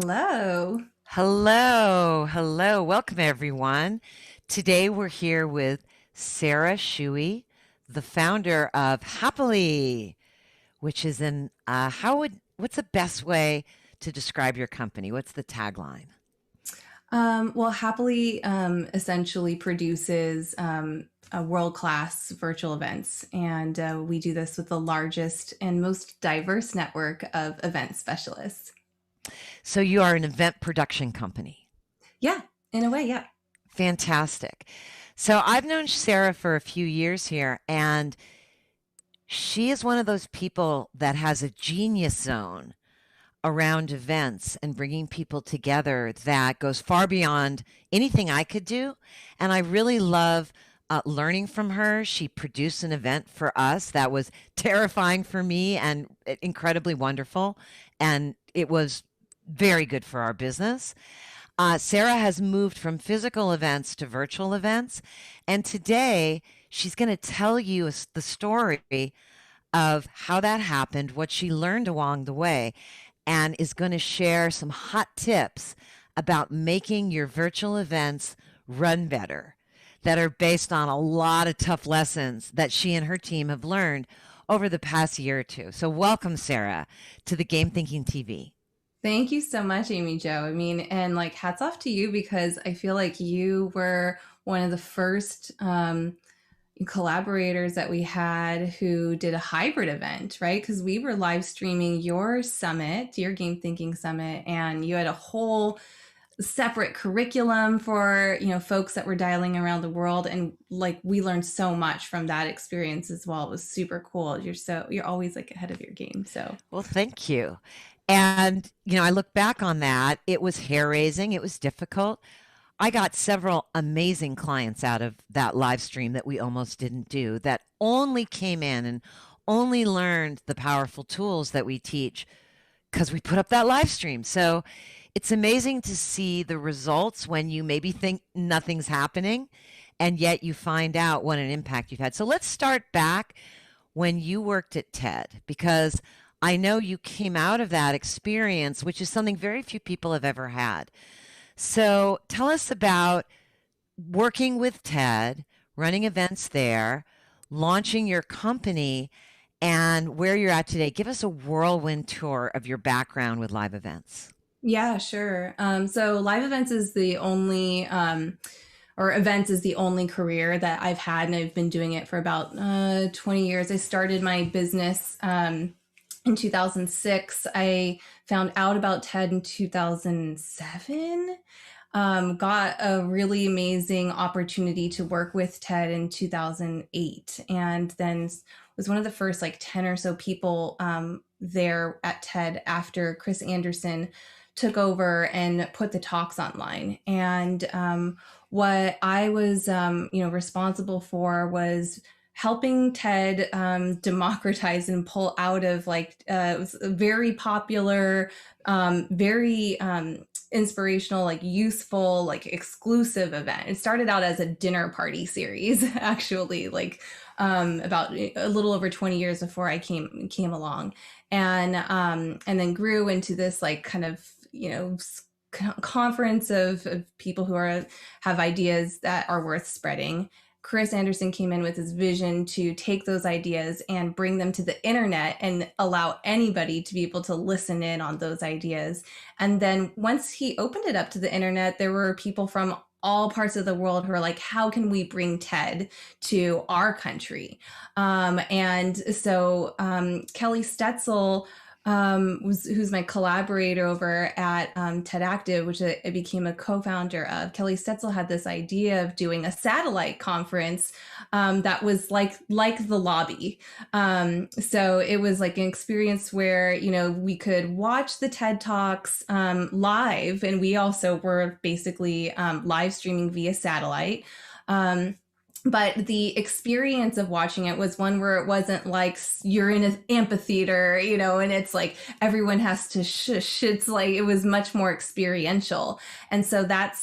Hello. Hello, hello. Welcome, everyone. Today we're here with Sarah Shewey, the founder of Happily, which is what's the best way to describe your company? What's the tagline? Well, Happily essentially produces world-class virtual events, and we do this with the largest and most diverse network of event specialists. So you are an event production company. Yeah, in a way, yeah. Fantastic. So I've known Sarah for a few years here, and she is one of those people that has a genius zone around events and bringing people together that goes far beyond anything I could do. And I really love learning from her. She produced an event for us that was terrifying for me and incredibly wonderful. And it was very good for our business. Sarah has moved from physical events to virtual events. And today she's going to tell you the story of how that happened, what she learned along the way, and is going to share some hot tips about making your virtual events run better that are based on a lot of tough lessons that she and her team have learned over the past year or two. So, welcome, Sarah, to the Game Thinking TV. Thank you so much, Amy Jo. I mean, and like hats off to you because I feel like you were one of the first collaborators that we had who did a hybrid event, right? Because we were live streaming your summit, your game thinking summit, and you had a whole separate curriculum for folks that were dialing around the world, and like we learned so much from that experience as well. It was super cool. You're always like ahead of your game. So Well, thank you. And, I look back on that. It was hair raising, it was difficult. I got several amazing clients out of that live stream that we almost didn't do, that only came in and only learned the powerful tools that we teach because we put up that live stream. So it's amazing to see the results when you maybe think nothing's happening and yet you find out what an impact you've had. So let's start back when you worked at TED, because I know you came out of that experience, which is something very few people have ever had. So tell us about working with TED, running events there, launching your company, and where you're at today. Give us a whirlwind tour of your background with live events. yeah, sure. So live events is the only or events is the only career that I've had, and I've been doing it for about 20 years. I started my business in 2006. I found out about TED in 2007. Got a really amazing opportunity to work with TED in 2008, and then was one of the first like 10 or so people there at TED after Chris Anderson took over and put the talks online. And what I was, responsible for was helping TED democratize and pull out of like it was a very popular, very inspirational, like useful, like exclusive event. It started out as a dinner party series, actually, like about a little over 20 years before I came along, and then grew into this like kind of conference of people who have ideas that are worth spreading. Chris Anderson came in with his vision to take those ideas and bring them to the internet and allow anybody to be able to listen in on those ideas. And then once he opened it up to the internet, there were people from all parts of the world who are like, how can we bring TED to our country? And so Kelly Stetzel, who's my collaborator over at TED Active, which I became a co-founder of. Kelly Stetzel had this idea of doing a satellite conference that was like the lobby. So it was like an experience where we could watch the TED Talks live, and we also were basically live streaming via satellite. But the experience of watching it was one where it wasn't like you're in an amphitheater, and it's like everyone has to shush. It's like it was much more experiential. And so that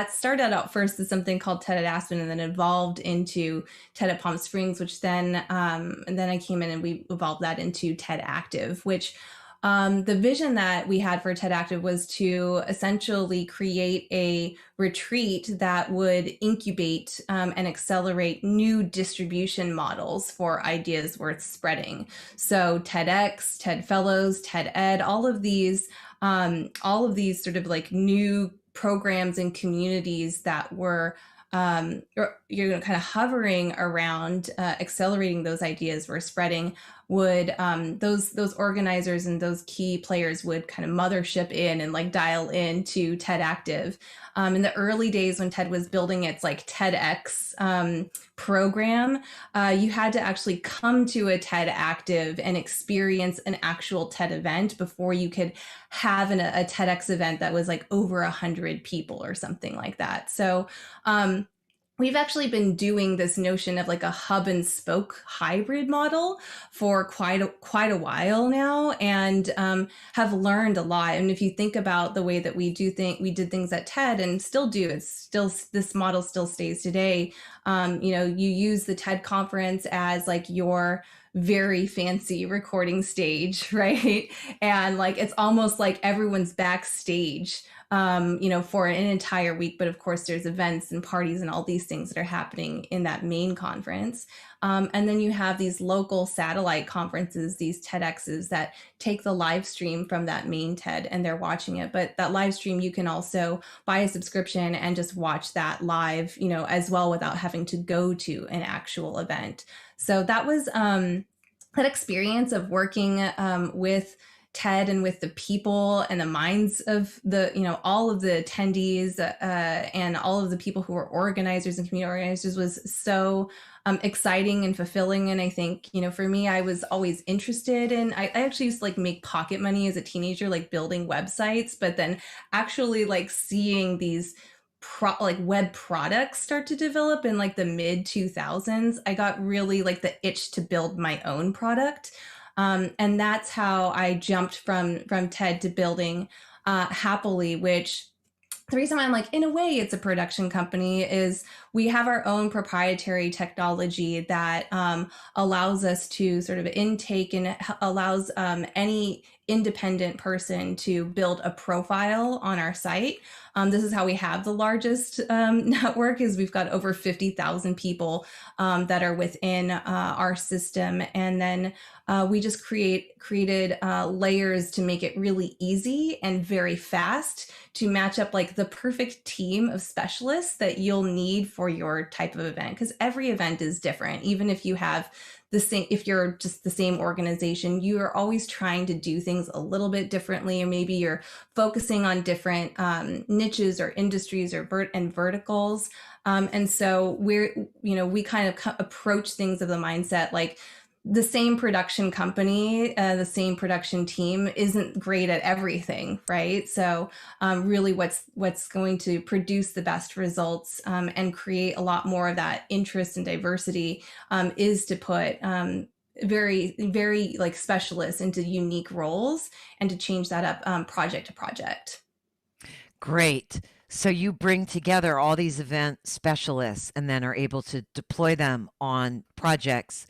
started out first as something called TED at Aspen, and then evolved into TED at Palm Springs, which then and then I came in and we evolved that into TED Active, which The vision that we had for TED Active was to essentially create a retreat that would incubate and accelerate new distribution models for ideas worth spreading. So TEDx, TED Fellows, TED Ed, all of these sort of like new programs and communities that were kind of hovering around accelerating those ideas we're spreading would those organizers and those key players would kind of mothership in and like dial in to TED Active. In the early days when TED was building its like TEDx program, you had to actually come to a TED Active and experience an actual TED event before you could have a TEDx event that was like over 100 people or something like that. So we've actually been doing this notion of like a hub and spoke hybrid model for quite a while now, and have learned a lot. And if you think about the way that we did things at TED and still do, it's still, this model still stays today. You use the TED conference as like your very fancy recording stage, right? And like it's almost like everyone's backstage for an entire week. But of course, there's events and parties and all these things that are happening in that main conference. And then you have these local satellite conferences, these TEDx's that take the live stream from that main TED and they're watching it. But that live stream, you can also buy a subscription and just watch that live, as well without having to go to an actual event. So that was that experience of working with TED and with the people and the minds of all of the attendees and all of the people who were organizers and community organizers was so exciting and fulfilling. And I think, for me, I was always interested in, I actually used to like make pocket money as a teenager, like building websites, but then actually like seeing these web products start to develop in like the mid 2000s, I got really like the itch to build my own product. And that's how I jumped from TED to building Happily, which the reason why I'm like, in a way, it's a production company is we have our own proprietary technology that allows us to sort of intake and allows any independent person to build a profile on our site. This is how we have the largest network, is we've got over 50,000 people that are within our system. And then we just created layers to make it really easy and very fast to match up like the perfect team of specialists that you'll need for your type of event. Because every event is different. Even if you have if you're just the same organization, you are always trying to do things a little bit differently, or maybe you're focusing on different niches or industries or verticals. And so we kind of approach things of the mindset like the same production company, the same production team isn't great at everything, right? So really what's going to produce the best results and create a lot more of that interest and diversity is to put very, very like specialists into unique roles and to change that up project to project. Great. So you bring together all these event specialists and then are able to deploy them on projects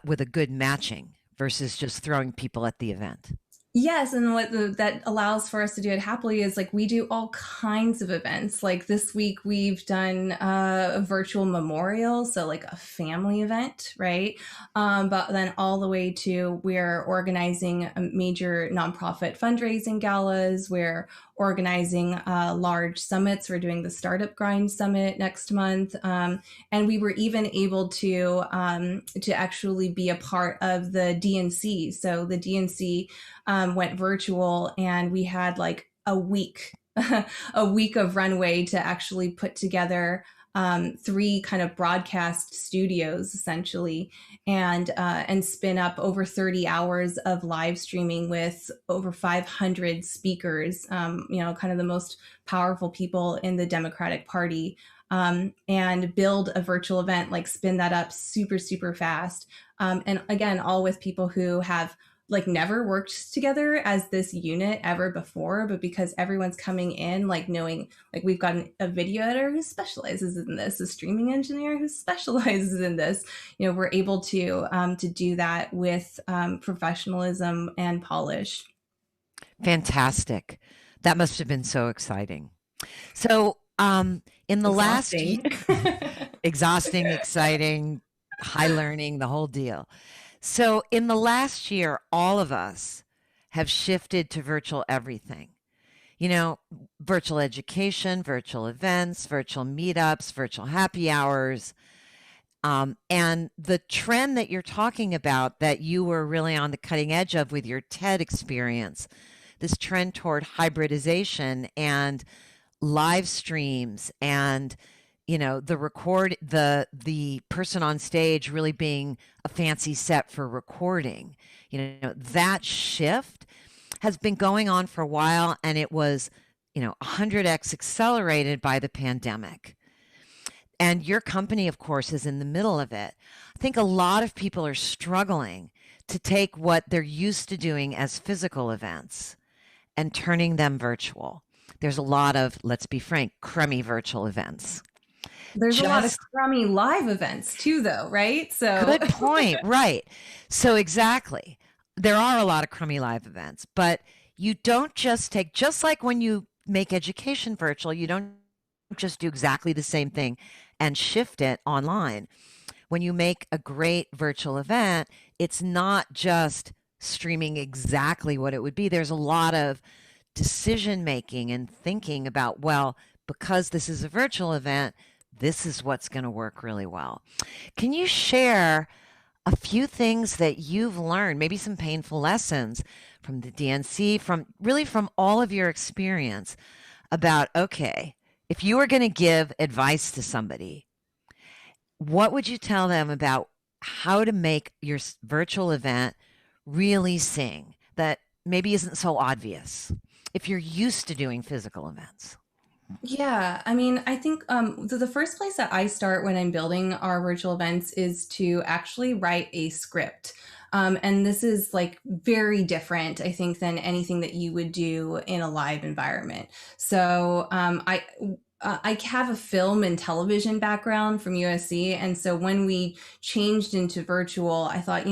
with a good matching versus just throwing people at the event. Yes, and what that allows for us to do it Happily is like we do all kinds of events. Like this week we've done a virtual memorial, so like a family event, right? But then all the way to we're organizing a major nonprofit fundraising galas, we're organizing large summits. We're doing the Startup Grind Summit next month, and we were even able to actually be a part of the DNC. So the DNC went virtual, and we had like a week of runway to actually put together 3 kind of broadcast studios essentially, and spin up over 30 hours of live streaming with over 500 speakers, kind of the most powerful people in the Democratic Party, and build a virtual event, like spin that up super, super fast. And again, all with people who have like never worked together as this unit ever before, but because everyone's coming in like knowing like we've got a video editor who specializes in this, a streaming engineer who specializes in this, we're able to do that with professionalism and polish. Fantastic. That must have been so exciting. So, in the last Exhausting. exhausting, exciting, high learning, the whole deal. So, in the last year, all of us have shifted to virtual everything. Virtual education, virtual events, virtual meetups, virtual happy hours. And the trend that you're talking about that you were really on the cutting edge of with your TED experience, this trend toward hybridization and live streams and the person on stage really being a fancy set for recording, that shift has been going on for a while, and it was 100x accelerated by the pandemic. And your company, of course, is in the middle of it. I think a lot of people are struggling to take what they're used to doing as physical events and turning them virtual. There's a lot of, let's be frank, crummy virtual events. There's a lot of crummy live events too, though, right? So good point. Right. So exactly. There are a lot of crummy live events, but you don't just like when you make education virtual, you don't just do exactly the same thing and shift it online. When you make a great virtual event, it's not just streaming exactly what it would be. There's a lot of decision making and thinking about, well, because this is a virtual event, this is what's going to work really well. Can you share a few things that you've learned, maybe some painful lessons from the DNC, from all of your experience about, okay, if you were going to give advice to somebody, what would you tell them about how to make your virtual event really sing that maybe isn't so obvious if you're used to doing physical events? Yeah, I mean, I think the first place that I start when I'm building our virtual events is to actually write a script. And this is like very different, I think, than anything that you would do in a live environment. So I have a film and television background from USC. And so when we changed into virtual, I thought,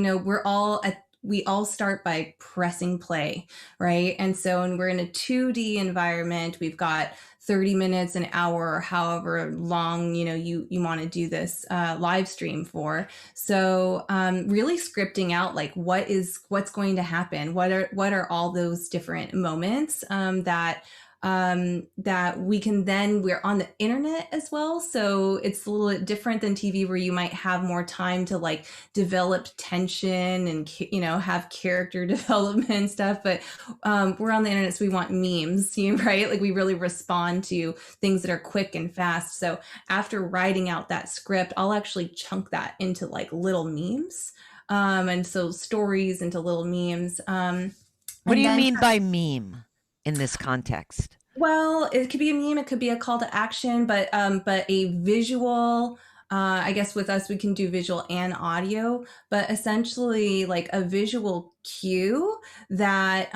we all start by pressing play, right? And so when we're in a 2D environment, we've got 30 minutes, an hour, or however long, you want to do this live stream for. So really scripting out like what's going to happen. What are all those different moments that we can we're on the internet as well. So it's a little bit different than TV where you might have more time to like develop tension and, have character development and stuff. But we're on the internet, so we want memes, right? Like we really respond to things that are quick and fast. So after writing out that script, I'll actually chunk that into like little memes. And so stories into little memes. What do you mean by meme in this context? Well, it could be a meme, it could be a call to action, but a visual. I guess with us we can do visual and audio, but essentially like a visual cue that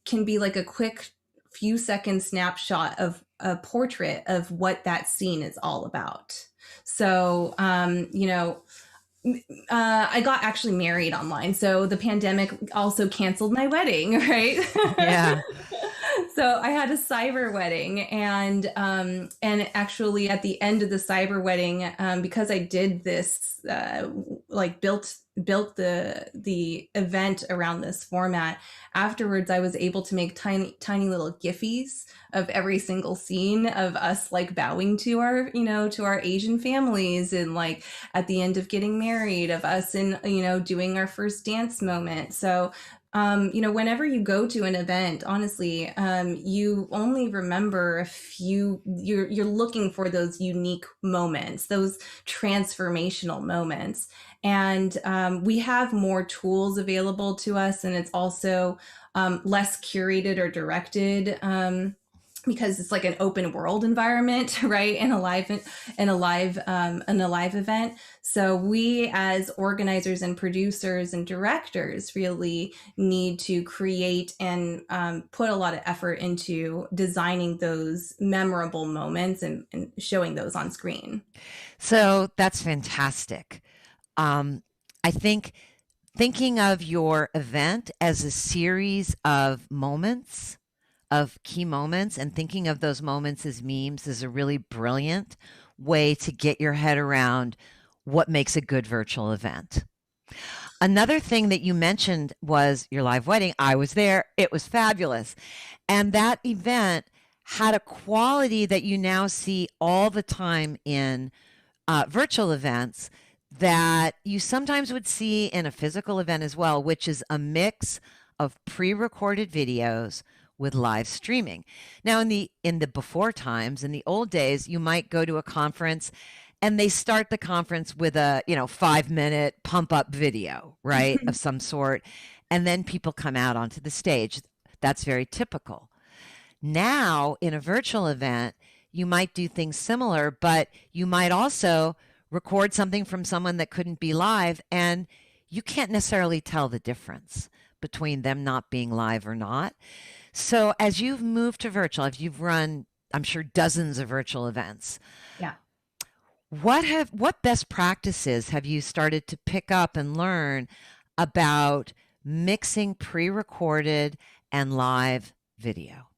can be like a quick few second snapshot of a portrait of what that scene is all about. So I got actually married online. So the pandemic also canceled my wedding, right? Yeah. So I had a cyber wedding, and actually at the end of the cyber wedding, because I did this, built the event around this format. Afterwards, I was able to make tiny little giffies of every single scene of us like bowing to our Asian families, and like at the end of getting married, of us in doing our first dance moment. So whenever you go to an event, honestly, you only remember a few. You're looking for those unique moments, those transformational moments, and we have more tools available to us, and it's also less curated or directed. because it's like an open world environment, right? In a live event. So we as organizers and producers and directors really need to create and put a lot of effort into designing those memorable moments and showing those on screen. So that's fantastic. I think thinking of your event as a series of moments, of key moments, and thinking of those moments as memes is a really brilliant way to get your head around what makes a good virtual event. Another thing that you mentioned was your live wedding. I was there. It was fabulous. And that event had a quality that you now see all the time in virtual events that you sometimes would see in a physical event as well, which is a mix of pre-recorded videos with live streaming. Now, in the before times, in the old days, you might go to a conference and they start the conference with a 5-minute pump up video, right, of some sort, and then people come out onto the stage. That's very typical. Now, in a virtual event, you might do things similar, but you might also record something from someone that couldn't be live, and you can't necessarily tell the difference between them not being live or not. So as you've moved to virtual, if you've run, I'm sure, dozens of virtual events, Yeah. what best practices have you started to pick up and learn about mixing pre-recorded and live video?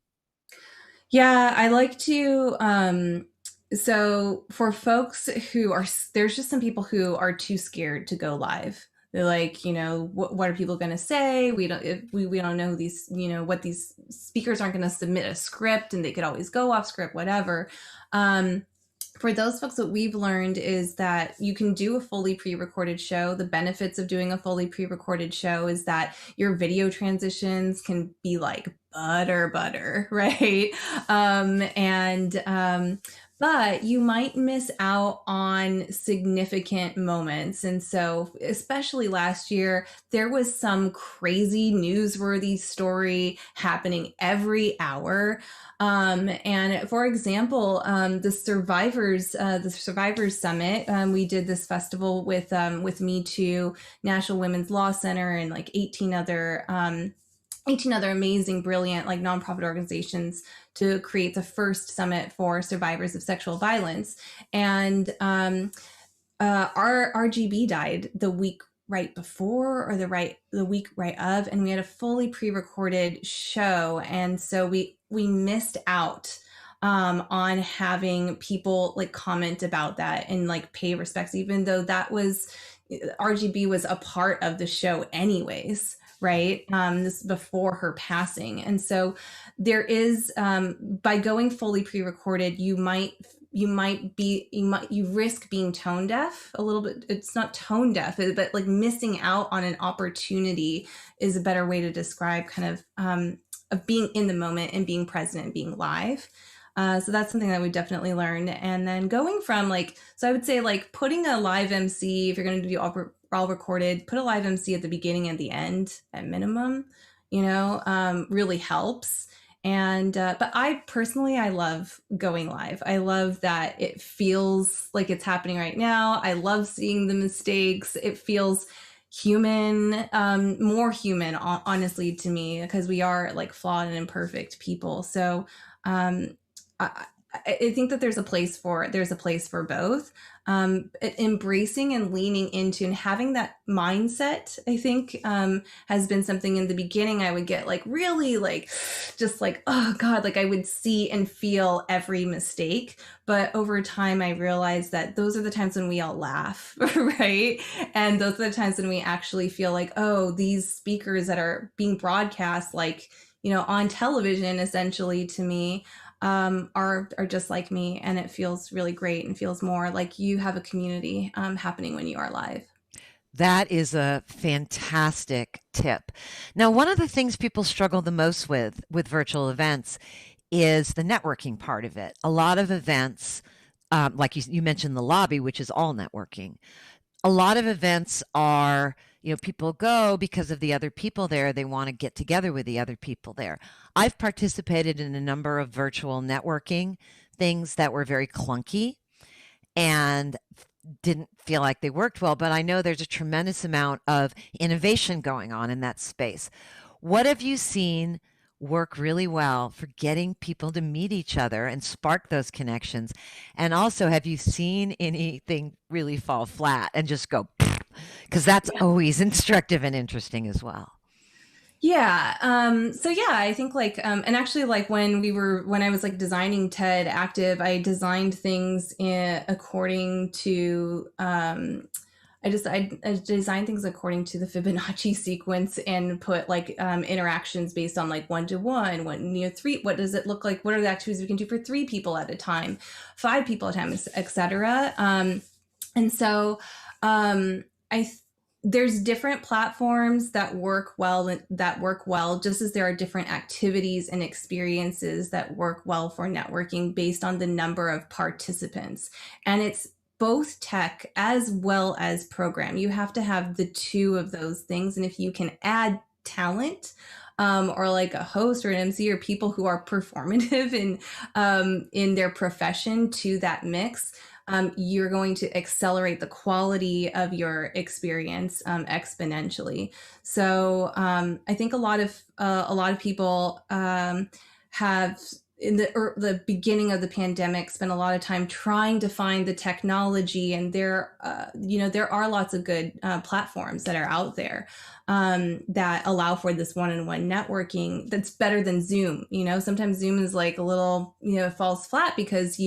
Yeah, I like to so for folks who are, there's just some people who are too scared to go live. They're like, what are people going to say? We don't know these, what these speakers aren't going to submit a script and they could always go off script, whatever. For those folks, what we've learned is that you can do a fully pre-recorded show. The benefits of doing a fully pre-recorded show is that your video transitions can be like butter, right? But you might miss out on significant moments. And so, especially last year, there was some crazy newsworthy story happening every hour. And for example, the Survivors Summit, we did this festival with Me Too, National Women's Law Center, and like 18 other amazing, brilliant, like nonprofit organizations to create the first summit for survivors of sexual violence. And our RGB died the week right before or the week right of, and we had a fully pre-recorded show, and so we missed out on having people like comment about that and like pay respects, even though RGB was a part of the show anyways, right? This before her passing. And so there is, by going fully pre-recorded, you risk being tone deaf a little bit. It's not tone deaf, but like missing out on an opportunity is a better way to describe kind of being in the moment and being present and being live. So that's something that we definitely learned. And then going from so I would say like putting a live MC, if you're going to do all recorded, put a live MC at the beginning and the end at minimum, really helps. And, but I personally, I love going live. I love that it feels like it's happening right now. I love seeing the mistakes. It feels human, more human, honestly, to me, because we are like flawed and imperfect people. So, I think that there's a place for both. Embracing and leaning into and having that mindset, I think, has been something. In the beginning I would get like really just like, oh God, like I would see and feel every mistake. But over time I realized that those are the times when we all laugh, right? And those are the times when we actually feel like, oh, these speakers that are being broadcast on television, essentially, to me, are just like me, and it feels really great and feels more like you have a community happening when you are live. That is a fantastic tip. Now, one of the things people struggle the most with virtual events is the networking part of it. A lot of events, like you mentioned the lobby, which is all networking. A lot of events are People go because of the other people there. They want to get together with the other people there. I've participated in a number of virtual networking things that were very clunky and didn't feel like they worked well, but I know there's a tremendous amount of innovation going on in that space. What have you seen work really well for getting people to meet each other and spark those connections? And also, have you seen anything really fall flat and just go, because that's always instructive and interesting as well. Yeah. So yeah, I think like, and actually like when I was like designing TED Active, I designed things according to, I designed things according to the Fibonacci sequence and put like interactions based on like 1-to-1, three. What does it look like? What are the activities we can do for 3 people at a time, 5 people at a time, etc. And so there's different platforms that work well, just as there are different activities and experiences that work well for networking based on the number of participants. And it's both tech as well as program. You have to have the two of those things. And if you can add talent, or like a host or an MC or people who are performative in their profession to that mix, you're going to accelerate the quality of your experience exponentially. So I think a lot of people have in the beginning of the pandemic spent a lot of time trying to find the technology, and there are lots of good platforms that are out there that allow for this one-on-one networking that's better than Zoom. Sometimes Zoom is like a little, falls flat because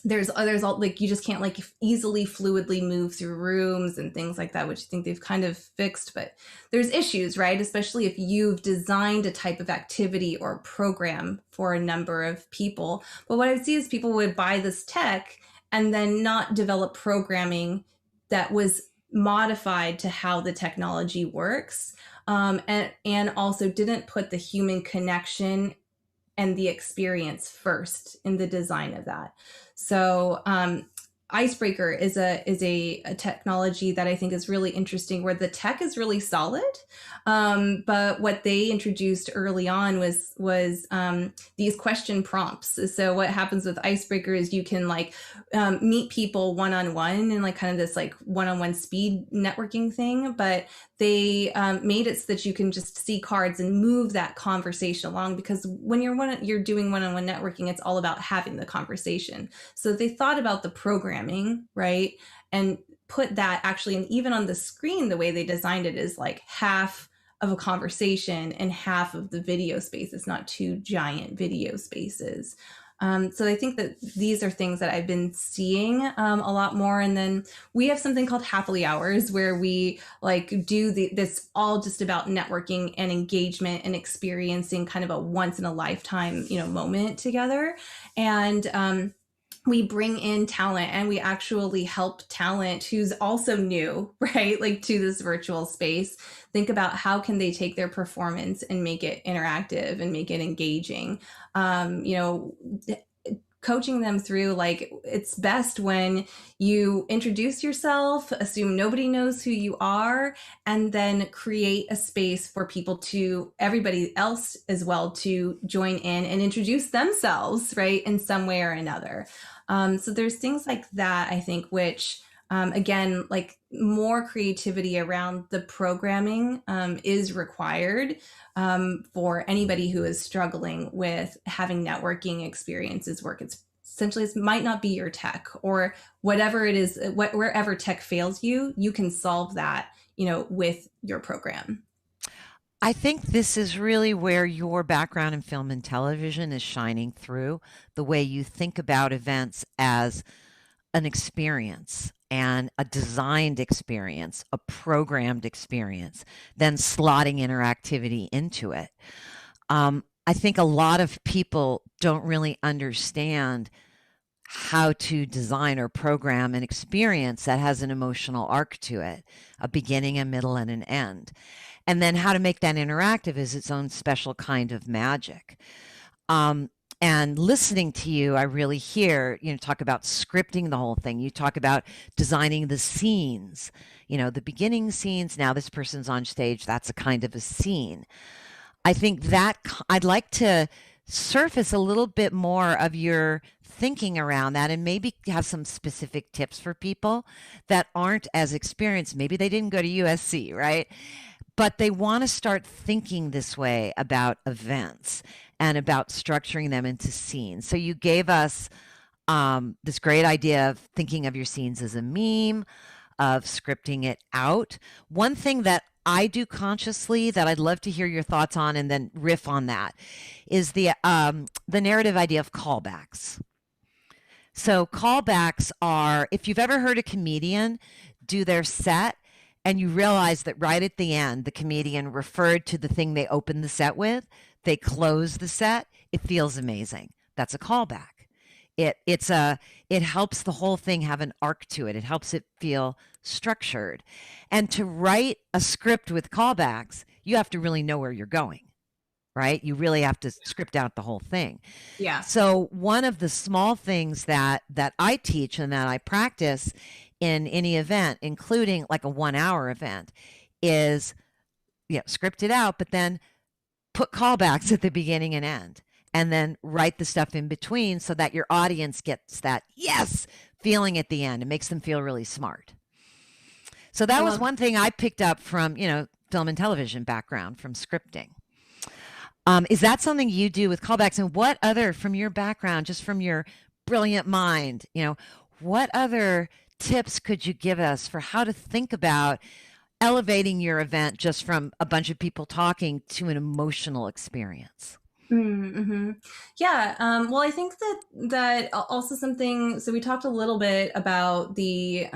there's all like you just can't like easily fluidly move through rooms and things like that, which I think they've kind of fixed, but there's issues, right? Especially if you've designed a type of activity or program for a number of people. But what I see is people would buy this tech and then not develop programming that was modified to how the technology works, and also didn't put the human connection and the experience first in the design of that. So Icebreaker is a technology that I think is really interesting, where the tech is really solid, but what they introduced early on was these question prompts. So what happens with Icebreaker is you can like meet people one-on-one and like kind of this like one-on-one speed networking thing, but they made it so that you can just see cards and move that conversation along, because when you're doing one-on-one networking, it's all about having the conversation. So they thought about the programming, right, and put that actually, and even on the screen, the way they designed it is like half of a conversation and half of the video space. It's not 2 giant video spaces. So I think that these are things that I've been seeing a lot more. And then we have something called happily hours, where we like do this all just about networking and engagement and experiencing kind of a once in a lifetime, moment together. And we bring in talent, and we actually help talent who's also new, right? Like to this virtual space, think about how can they take their performance and make it interactive and make it engaging. Coaching them through, like, it's best when you introduce yourself, assume nobody knows who you are, and then create a space for everybody else as well, to join in and introduce themselves, right, in some way or another. So there's things like that, I think, which, again, like more creativity around the programming is required for anybody who is struggling with having networking experiences work. It's essentially, it might not be your tech, or whatever it is, wherever tech fails you, you can solve that, with your program. I think this is really where your background in film and television is shining through, the way you think about events as an experience, and a designed experience, a programmed experience, then slotting interactivity into it. I think a lot of people don't really understand how to design or program an experience that has an emotional arc to it, a beginning, a middle, and an end. And then how to make that interactive is its own special kind of magic. And listening to you, I really hear, talk about scripting the whole thing. You talk about designing the scenes, the beginning scenes. Now this person's on stage. That's a kind of a scene. I think that I'd like to surface a little bit more of your thinking around that and maybe have some specific tips for people that aren't as experienced. Maybe they didn't go to USC, right? But they want to start thinking this way about events and about structuring them into scenes. So you gave us this great idea of thinking of your scenes as a meme, of scripting it out. One thing that I do consciously that I'd love to hear your thoughts on and then riff on that is the narrative idea of callbacks. So callbacks are, if you've ever heard a comedian do their set and you realize that right at the end, the comedian referred to the thing they opened the set with, they close the set, it feels amazing. That's a callback. It helps the whole thing have an arc to it. It helps it feel structured. And to write a script with callbacks, you have to really know where you're going, right? You really have to script out the whole thing. Yeah. So one of the small things that I teach and that I practice in any event, including like a 1-hour event, is script it out, but then put callbacks at the beginning and end. And then write the stuff in between so that your audience gets that yes feeling at the end. It makes them feel really smart. So that was one thing I picked up from, film and television background, from scripting. Is that something you do with callbacks? And what other, from your background, just from your brilliant mind, what other tips could you give us for how to think about elevating your event just from a bunch of people talking to an emotional experience? Mm-hmm. Yeah. Well, I think that also something, so we talked a little bit about the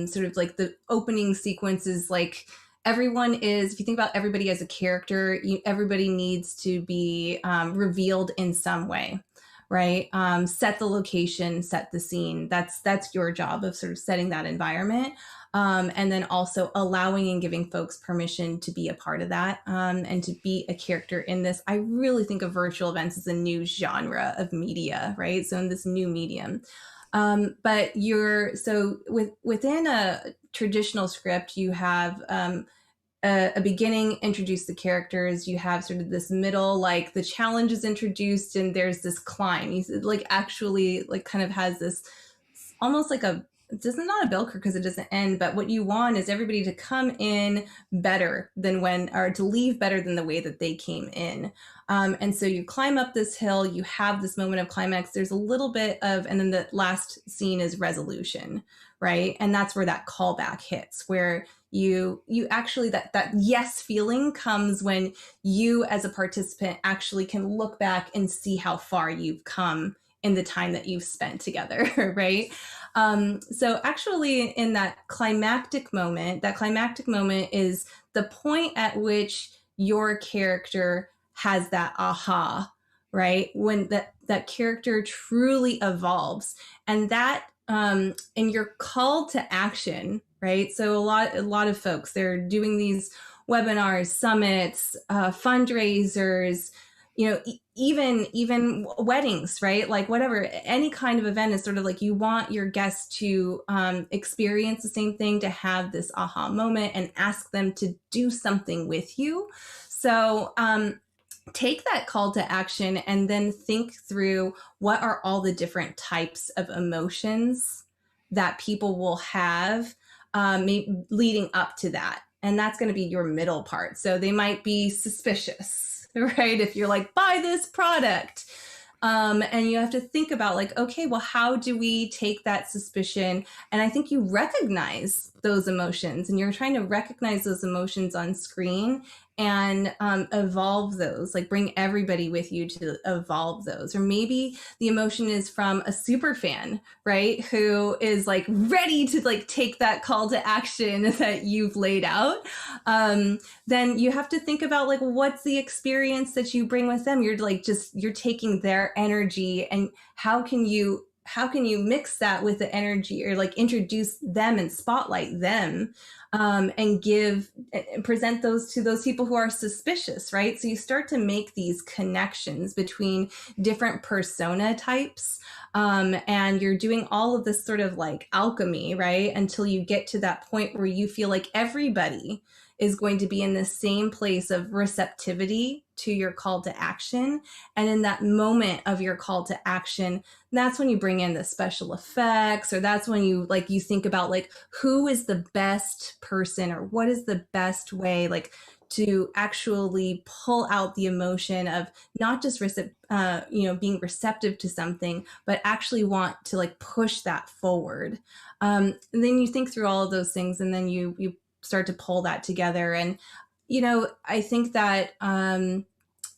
sort of like the opening sequences, like everyone is, if you think about everybody as a character, everybody needs to be revealed in some way, right? Set the location, set the scene. That's your job of sort of setting that environment. And then also allowing and giving folks permission to be a part of that and to be a character in this. I really think of virtual events as a new genre of media, right? So in this new medium. But within a traditional script, you have a beginning, introduce the characters. You have sort of this middle, like the challenge is introduced and there's this climb. He's like actually like kind of has this almost like it's not a bell curve because it doesn't end, but what you want is everybody to come in better than or to leave better than the way that they came in. And so you climb up this hill, you have this moment of climax. There's a little bit of, and then the last scene is resolution, right? And that's where that callback hits, where you actually, that yes feeling comes when you as a participant actually can look back and see how far you've come in the time that you've spent together, right? So actually in that climactic moment is the point at which your character has that aha, right? When that character truly evolves, and that and you're called to action, right? So a lot of folks, they're doing these webinars, summits, fundraisers, even weddings, right? Like whatever, any kind of event is sort of like you want your guests to experience the same thing, to have this aha moment and ask them to do something with you. So take that call to action and then think through what are all the different types of emotions that people will have leading up to that. And that's going to be your middle part. So they might be suspicious, right? If you're like, buy this product. And you have to think about like, okay, well, how do we take that suspicion? And I think you recognize those emotions, and you're trying to recognize those emotions on screen and evolve those, like bring everybody with you to evolve those. Or maybe the emotion is from a super fan, right? Who is like ready to like take that call to action that you've laid out. Then you have to think about like, what's the experience that you bring with them? You're like, you're taking their energy, and how can you mix that with the energy, or like introduce them and spotlight them and give and present those to those people who are suspicious, right? So you start to make these connections between different persona types. And you're doing all of this sort of like alchemy, right? Until you get to that point where you feel like everybody is going to be in the same place of receptivity to your call to action. And in that moment of your call to action, that's when you bring in the special effects, or that's when you think about like who is the best person, or what is the best way like to actually pull out the emotion of not just being receptive to something, but actually want to like push that forward. And then you think through all of those things, and then you start to pull that together. And I think that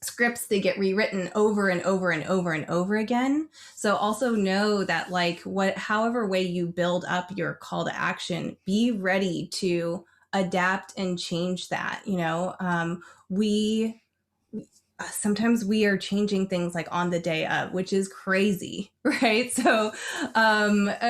scripts, they get rewritten over and over and over and over again. So also know that like however way you build up your call to action, be ready to adapt and change that. We sometimes we are changing things like on the day of, which is crazy, right? So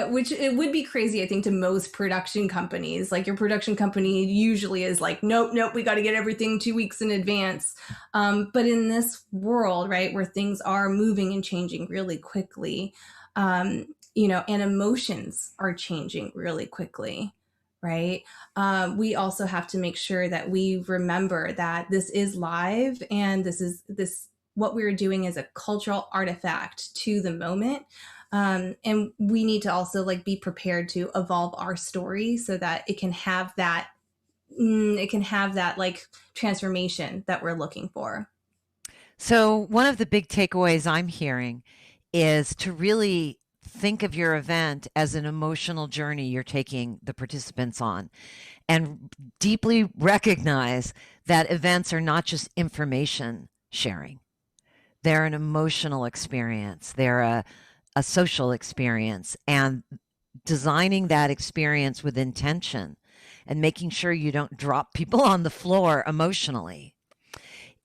which it would be crazy, I think, to most production companies. Like your production company usually is like, nope, we got to get everything 2 weeks in advance. But in this world, right, where things are moving and changing really quickly, and emotions are changing really quickly, right? We also have to make sure that we remember that this is live, and this what we're doing is a cultural artifact to the moment. And we need to also like be prepared to evolve our story so that it can have that like transformation that we're looking for. So, one of the big takeaways I'm hearing is to really think of your event as an emotional journey you're taking the participants on, and deeply recognize that events are not just information sharing. They're an emotional experience. They're a social experience, and designing that experience with intention and making sure you don't drop people on the floor emotionally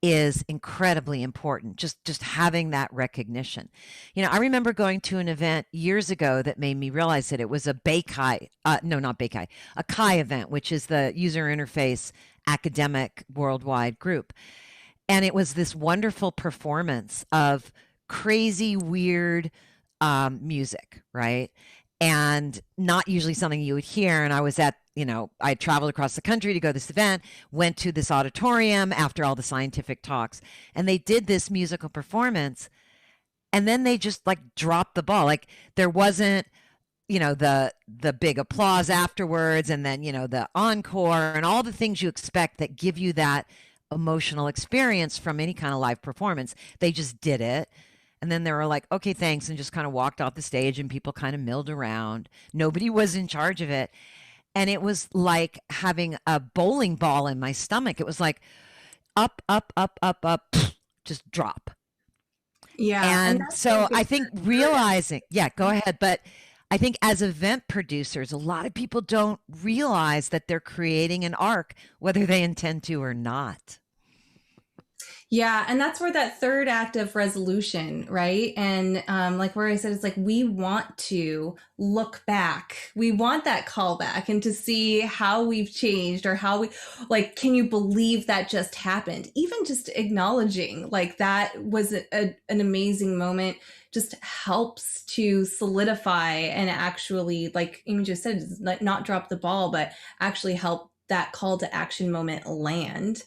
is incredibly important. Just having that recognition. I remember going to an event years ago that made me realize that it was a Beikai, no, not Beikai, a Kai event, which is the user interface academic worldwide group. And it was this wonderful performance of crazy, weird music, right? And not usually something you would hear. And I was I traveled across the country to go to this event, went to this auditorium after all the scientific talks, and they did this musical performance. And then they just like dropped the ball. Like there wasn't, the big applause afterwards, and then, the encore and all the things you expect that give you that emotional experience from any kind of live performance. They just did it. And then they were like, okay, thanks, and just kind of walked off the stage, and people kind of milled around. Nobody was in charge of it. And it was like having a bowling ball in my stomach. It was like up, up, up, up, up, just drop. Yeah. And And that's so like I think realizing, yeah, go ahead. But I think as event producers, a lot of people don't realize that they're creating an arc, whether they intend to or not. Yeah, and that's where that third act of resolution, right? And like where I said, it's like we want to look back. We want that callback and to see how we've changed, or how we like, can you believe that just happened? Even just acknowledging like that was an amazing moment just helps to solidify and actually, like Amy just said, not drop the ball, but actually help that call to action moment land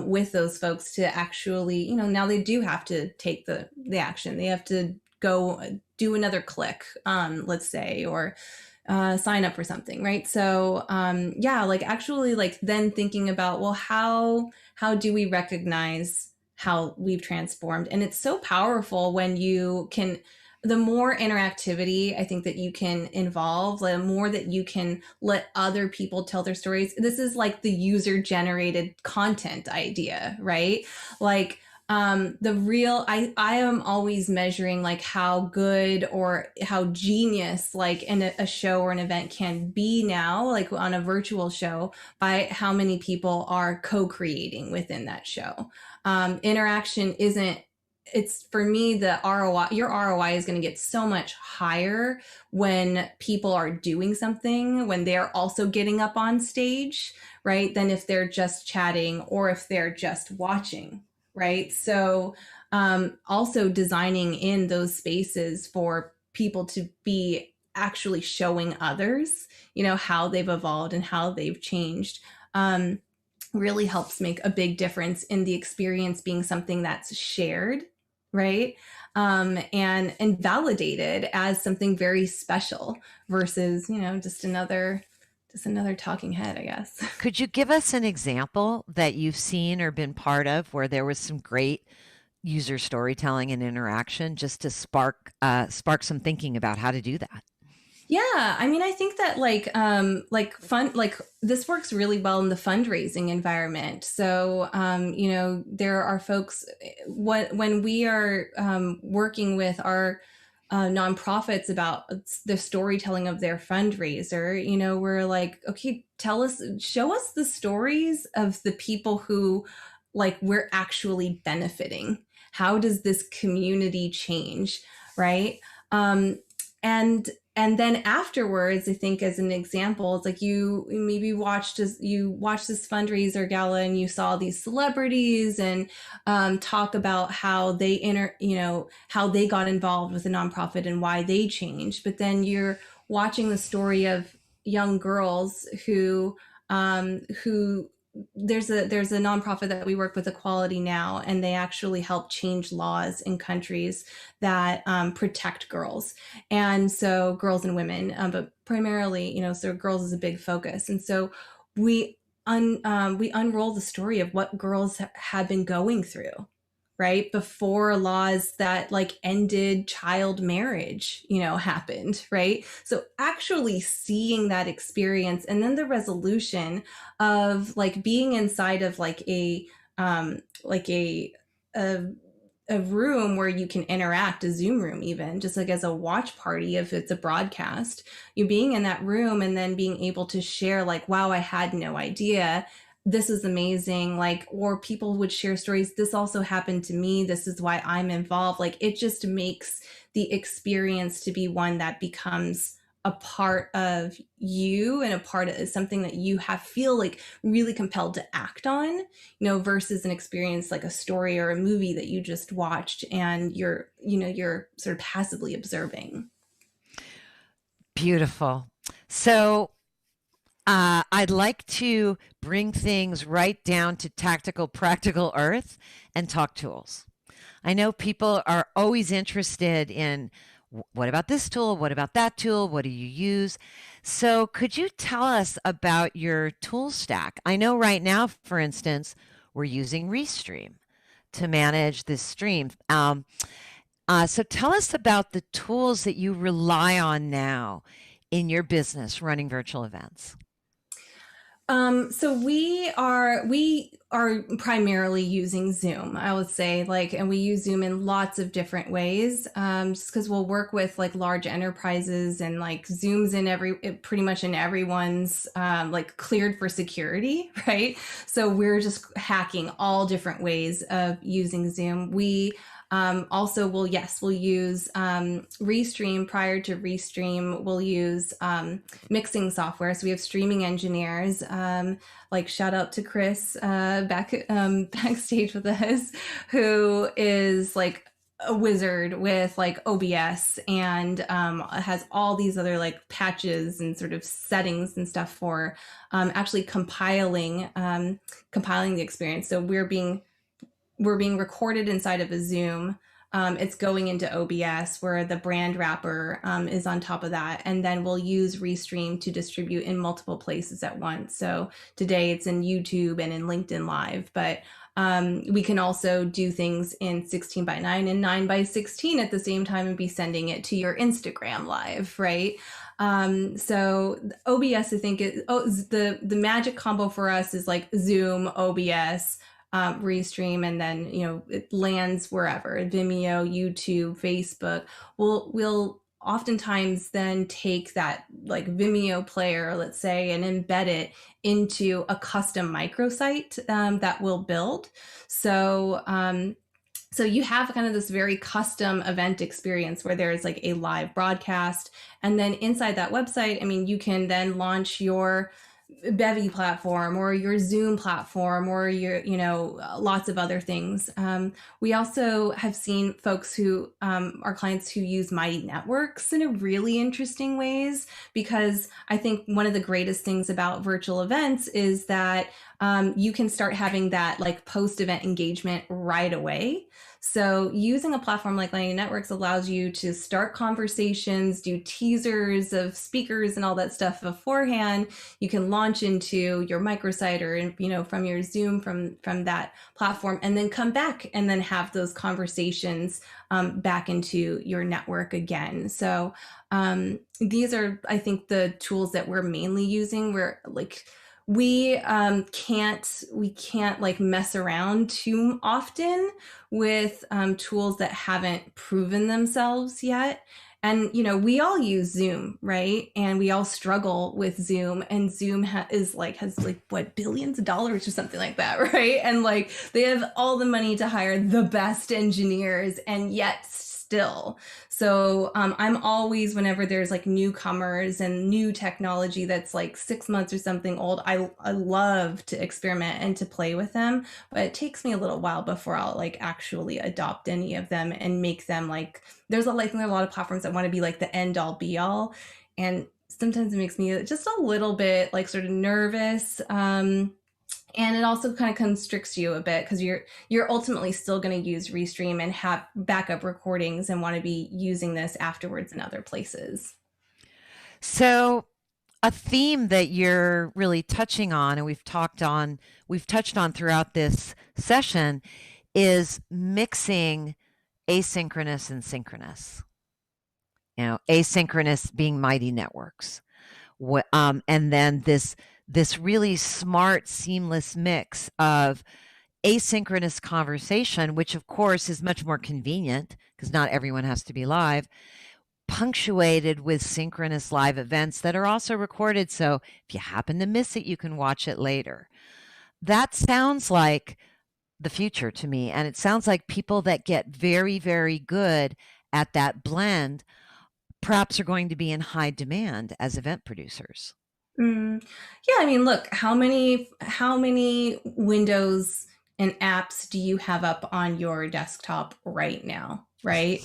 with those folks to actually, now they do have to take the action. They have to go do another click, let's say, or sign up for something, right? So yeah, like actually like then thinking about, well, how do we recognize how we've transformed? And it's so powerful when you can, the more interactivity I think that you can involve, the more that you can let other people tell their stories. This is like the user generated content idea, right? Like I am always measuring like how good or how genius like in a show or an event can be now, like on a virtual show, by how many people are co-creating within that show. Interaction isn't it's for me, the ROI, your ROI is going to get so much higher when people are doing something, when they're also getting up on stage, right? Than if they're just chatting or if they're just watching, right? So, also designing in those spaces for people to be actually showing others, how they've evolved and how they've changed. Really helps make a big difference in the experience being something that's shared, right? And validated as something very special versus, just another talking head, I guess. Could you give us an example that you've seen or been part of where there was some great user storytelling and interaction just to spark some thinking about how to do that? Yeah, I mean, I think that this works really well in the fundraising environment. So, there are folks when we are working with our nonprofits about the storytelling of their fundraiser. We're like, okay, show us the stories of the people who we're actually benefiting. How does this community change, right? Um, and and then afterwards, I think as an example, it's like you maybe watched this fundraiser gala and you saw these celebrities and talk about how how they got involved with a nonprofit and why they changed. But then you're watching the story of young girls who there's a nonprofit that we work with, Equality Now, and they actually help change laws in countries that protect girls, and so girls and women, but primarily, so girls is a big focus, and so we unroll the story of what girls have been going through, right, before laws that ended child marriage happened, right? So actually seeing that experience and then the resolution of being inside of like a room where you can interact, a Zoom room, even just as a watch party, if it's a broadcast, you being in that room and then being able to share wow, I had no idea, this is amazing, or people would share stories, this also happened to me, this is why I'm involved. It just makes the experience to be one that becomes a part of you and a part of something that you feel really compelled to act on, versus an experience like a story or a movie that you just watched and you're sort of passively observing. Beautiful. So I'd like to bring things right down to tactical, practical earth and talk tools. I know people are always interested in what about this tool? What about that tool? What do you use? So could you tell us about your tool stack? I know right now, for instance, we're using Restream to manage this stream. So tell us about the tools that you rely on now in your business running virtual events. So we are primarily using Zoom, I would say, and we use Zoom in lots of different ways. Just because we'll work with large enterprises and Zoom's pretty much in everyone's cleared for security, right? So we're just hacking all different ways of using Zoom. We also we'll use Restream. Prior to Restream, we'll use mixing software. So we have streaming engineers, shout out to Chris backstage with us, who is a wizard with OBS and has all these other patches and sort of settings and stuff for actually compiling the experience. So we're being recorded inside of a Zoom. It's going into OBS where the brand wrapper is on top of that. And then we'll use Restream to distribute in multiple places at once. So today it's in YouTube and in LinkedIn Live, but we can also do things in 16:9 and 9:16 at the same time and be sending it to your Instagram Live, right? So OBS, I think, the magic combo for us is Zoom, OBS, Restream, and then it lands wherever, Vimeo, YouTube, Facebook. We'll oftentimes then take that Vimeo player, let's say, and embed it into a custom microsite that we'll build. So So you have kind of this very custom event experience where there's like a live broadcast. And then inside that website, I mean, you can then launch your Bevy platform or your Zoom platform or your, lots of other things. We also have seen folks who are clients who use Mighty Networks in a really interesting ways, because I think one of the greatest things about virtual events is that you can start having that like post-event engagement right away. So using a platform like Mighty Networks allows you to start conversations, do teasers of speakers and all that stuff beforehand. You can launch into your microsite or from your Zoom from that platform, and then come back and then have those conversations back into your network again. So these are, I think, the tools that we're mainly using. We're like, we can't like mess around too often with tools that haven't proven themselves yet. And we all use Zoom, right? And we all struggle with Zoom, and Zoom has like what, billions of dollars or something like that, right? And like they have all the money to hire the best engineers, and yet still. So I'm always, whenever there's like newcomers and new technology that's like 6 months or something old, I love to experiment and to play with them, but it takes me a little while before I'll like actually adopt any of them and make them like, there's a lot of platforms that want to be like the end all be all, and sometimes it makes me just a little bit like sort of nervous. And it also kind of constricts you a bit, because you're ultimately still going to use Restream and have backup recordings and want to be using this afterwards in other places. So a theme that you're really touching on, and we've touched on throughout this session, is mixing asynchronous and synchronous. Asynchronous being Mighty Networks, and then this really smart, seamless mix of asynchronous conversation, which of course is much more convenient because not everyone has to be live, punctuated with synchronous live events that are also recorded. So if you happen to miss it, you can watch it later. That sounds like the future to me. And it sounds like people that get very, very good at that blend perhaps are going to be in high demand as event producers. Yeah, I mean, look, how many windows and apps do you have up on your desktop right now, right?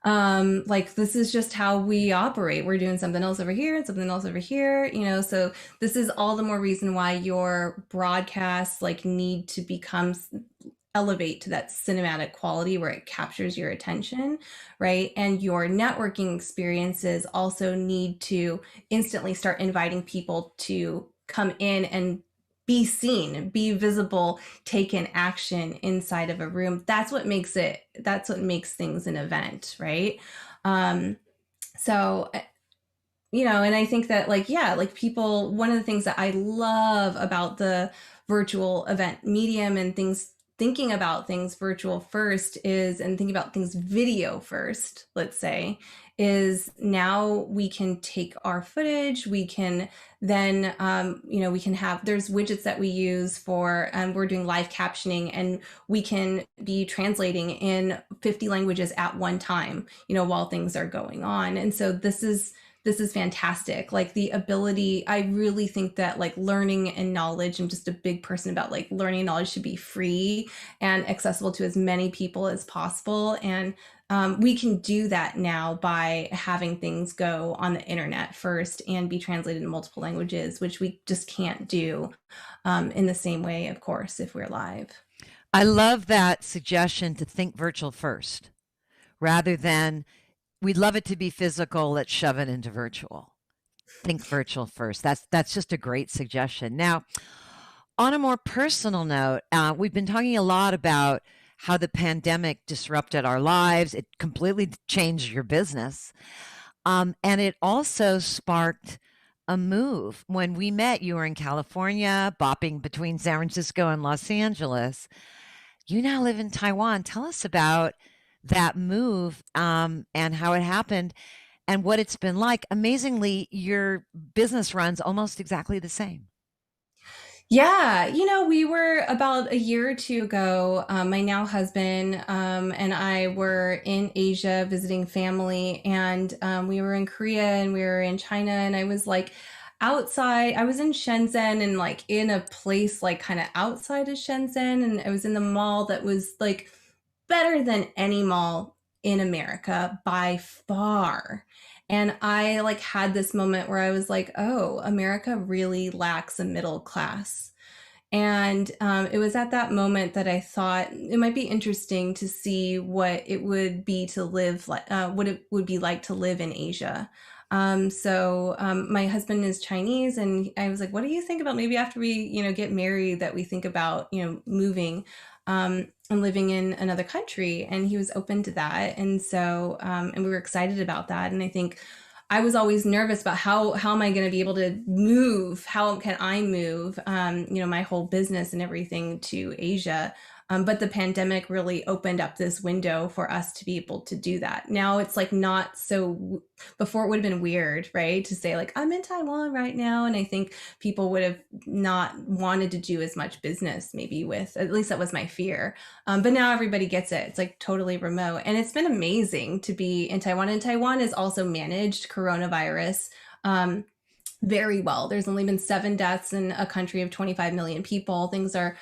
Like this is just how we operate. We're doing something else over here and something else over here, so this is all the more reason why your broadcasts like need to elevate to that cinematic quality where it captures your attention, right? And your networking experiences also need to instantly start inviting people to come in and be seen, be visible, take an action inside of a room. That's what makes things an event, right? So and I think that like people, one of the things that I love about the virtual event medium and thinking about things virtual first and thinking about things video first, let's say, is now we can take our footage, we can then, we can have, there's widgets that we use for, we're doing live captioning, and we can be translating in 50 languages at one time, while things are going on. And so this is fantastic. Like the ability, I really think that like learning and knowledge, I'm just a big person about like learning and knowledge should be free and accessible to as many people as possible. And we can do that now by having things go on the internet first and be translated in multiple languages, which we just can't do in the same way, of course, if we're live. I love that suggestion to think virtual first rather than we'd love it to be physical, let's shove it into virtual. Think virtual first. That's just a great suggestion. Now, on a more personal note, we've been talking a lot about how the pandemic disrupted our lives. It completely changed your business. And it also sparked a move. When we met, you were in California, bopping between San Francisco and Los Angeles. You now live in Taiwan. Tell us about that move and how it happened and what it's been like. Amazingly, your business runs almost exactly the same. Yeah, we were about a year or two ago. My now husband and I were in Asia visiting family, and we were in Korea and we were in China, and I was like outside. I was in Shenzhen and like in a place like kind of outside of Shenzhen, and I was in the mall that was like better than any mall in America by far. And I like had this moment where I was like, oh, America really lacks a middle class. And it was at that moment that I thought it might be interesting to see what it would be to live like, what it would be like to live in Asia. My husband is Chinese, and I was like, "What do you think about maybe after we, get married, that we think about, moving and living in another country?" And he was open to that, and and we were excited about that. And I think I was always nervous about how am I going to be able to move? How can I move? My whole business and everything to Asia. But the pandemic really opened up this window for us to be able to do that. Now it's like not so. Before it would have been weird, right, to say like I'm in Taiwan right now, and I think people would have not wanted to do as much business maybe with. At least that was my fear. But now everybody gets it. It's like totally remote. And it's been amazing to be in Taiwan. And Taiwan has also managed coronavirus very well. There's only been 7 deaths in a country of 25 million people. Things are,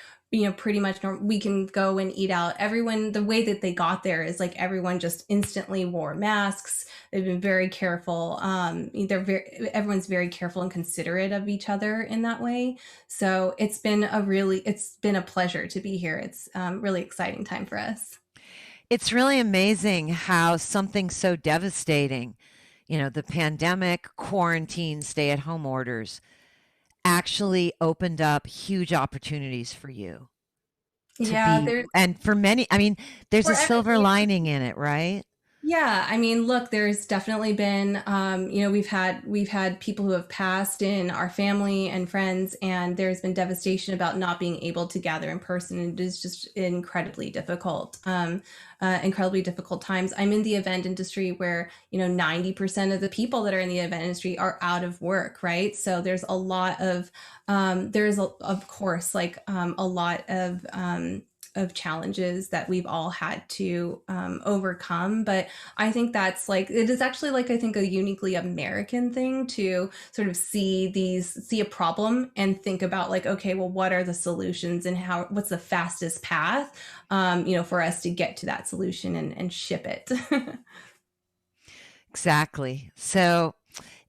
pretty much normal. We can go and eat out. Everyone, the way that they got there is like everyone just instantly wore masks. They've been very careful. Everyone's very careful and considerate of each other in that way. So it's been a pleasure to be here. It's really exciting time for us. It's really amazing how something so devastating, the pandemic, quarantine, stay-at-home orders, actually opened up huge opportunities for you to Yeah, be, there's and for many, I mean, there's for a silver every lining in it, right? Yeah, I mean, look, there's definitely been, we've had people who have passed in our family and friends, and there's been devastation about not being able to gather in person. And it is just incredibly difficult times. I'm in the event industry where 90% of the people that are in the event industry are out of work, right? So there's a lot of, of course, like a lot of challenges that we've all had to overcome. But I think that's like, it is actually like, I think a uniquely American thing to sort of see a problem and think about like, okay, well, what are the solutions and what's the fastest path, for us to get to that solution and ship it. Exactly. So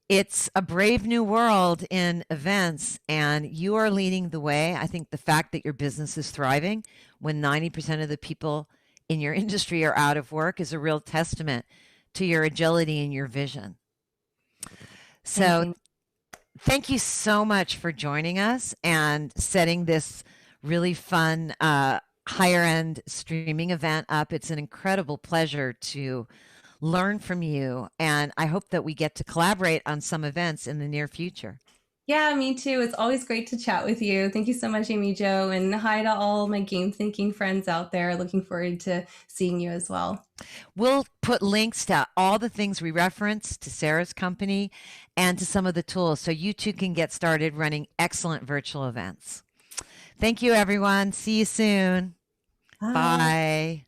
it's a brave new world in events, and you are leading the way. I think the fact that your business is thriving when 90% of the people in your industry are out of work is a real testament to your agility and your vision. Thank So you. thank you so much for joining us and setting this really fun higher end streaming event up. It's an incredible pleasure to learn from you, and I hope that we get to collaborate on some events in the near future. Yeah, me too. It's always great to chat with you. Thank you so much, Amy Jo, and hi to all my game thinking friends out there. Looking forward to seeing you as well. We'll put links to all the things we referenced, to Sarah's company, and to some of the tools so you too can get started running excellent virtual events. Thank you, everyone. See you soon. Bye. Bye.